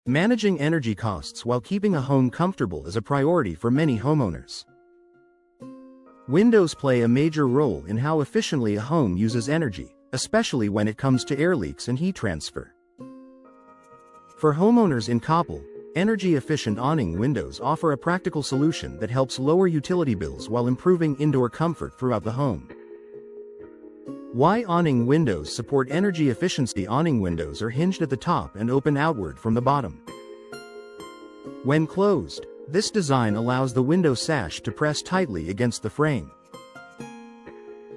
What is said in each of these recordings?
Managing energy costs while keeping a home comfortable is a priority for many homeowners. Windows play a major role in how efficiently a home uses energy, especially when it comes to air leaks and heat transfer. For homeowners in Coppell, energy-efficient awning windows offer a practical solution that helps lower utility bills while improving indoor comfort throughout the home. Why awning windows support energy efficiency? Awning windows are hinged at the top and open outward from the bottom. When closed, this design allows the window sash to press tightly against the frame.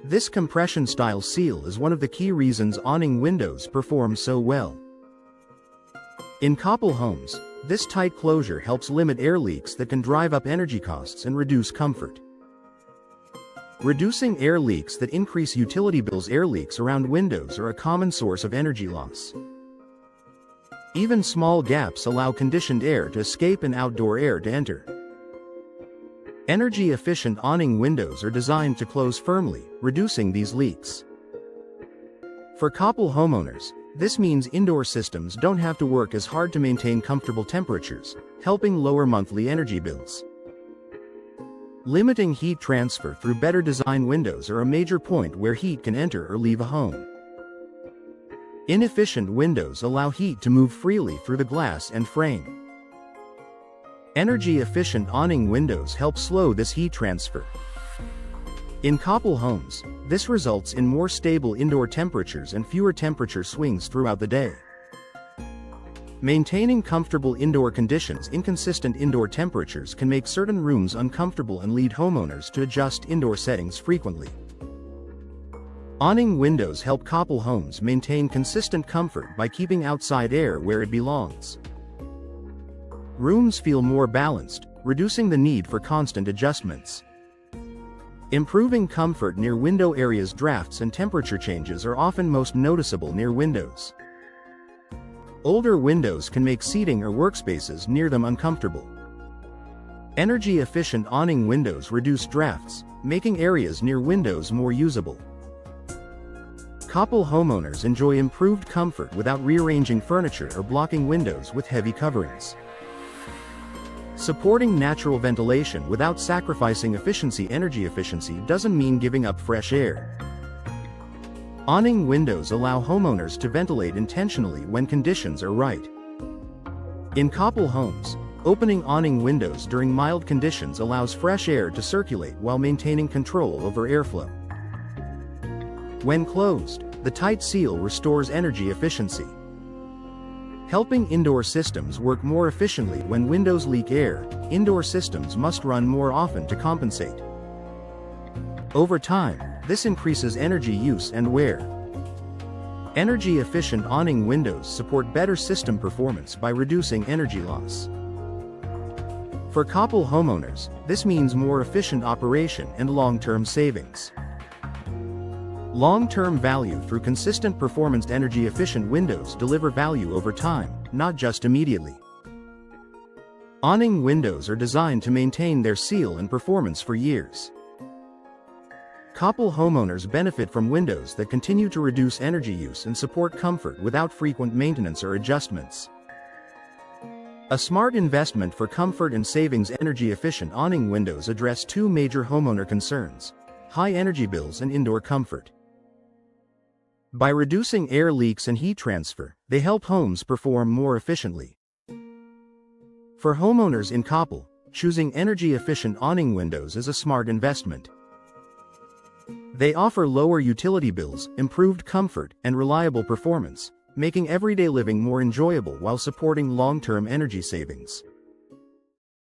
This compression-style seal is one of the key reasons awning windows perform so well. In Coppell homes, this tight closure helps limit air leaks that can drive up energy costs and reduce comfort. Reducing air leaks that increase utility bills. Air leaks around windows are a common source of energy loss. Even small gaps allow conditioned air to escape and outdoor air to enter. Energy-efficient awning windows are designed to close firmly, reducing these leaks. For Coppell homeowners, this means indoor systems don't have to work as hard to maintain comfortable temperatures, helping lower monthly energy bills. Limiting heat transfer through better design windows are a major point where heat can enter or leave a home. Inefficient windows allow heat to move freely through the glass and frame. Energy-efficient awning windows help slow this heat transfer. In Coppell homes, this results in more stable indoor temperatures and fewer temperature swings throughout the day. Maintaining comfortable indoor conditions. Inconsistent indoor temperatures can make certain rooms uncomfortable and lead homeowners to adjust indoor settings frequently. Awning windows help Coppell homes maintain consistent comfort by keeping outside air where it belongs. Rooms feel more balanced, reducing the need for constant adjustments. Improving comfort near window areas. Drafts and temperature changes are often most noticeable near windows. Older windows can make seating or workspaces near them uncomfortable. Energy-efficient awning windows reduce drafts, making areas near windows more usable. Coppell homeowners enjoy improved comfort without rearranging furniture or blocking windows with heavy coverings. Supporting natural ventilation without sacrificing efficiency. Energy efficiency doesn't mean giving up fresh air. Awning windows allow homeowners to ventilate intentionally when conditions are right. In Coppell homes, opening awning windows during mild conditions allows fresh air to circulate while maintaining control over airflow. When closed, the tight seal restores energy efficiency. Helping indoor systems work more efficiently. When windows leak air, indoor systems must run more often to compensate. Over time, this increases energy use and wear. Energy-efficient awning windows support better system performance by reducing energy loss. For Coppell homeowners, this means more efficient operation and long-term savings. Long-term value through consistent performance. Energy-efficient windows deliver value over time, not just immediately. Awning windows are designed to maintain their seal and performance for years. Coppell homeowners benefit from windows that continue to reduce energy use and support comfort without frequent maintenance or adjustments. A smart investment for comfort and savings. Energy-efficient awning windows address two major homeowner concerns: high energy bills and indoor comfort. By reducing air leaks and heat transfer, they help homes perform more efficiently. For homeowners in Coppell, choosing energy-efficient awning windows is a smart investment. They offer lower utility bills, improved comfort, and reliable performance, making everyday living more enjoyable while supporting long-term energy savings.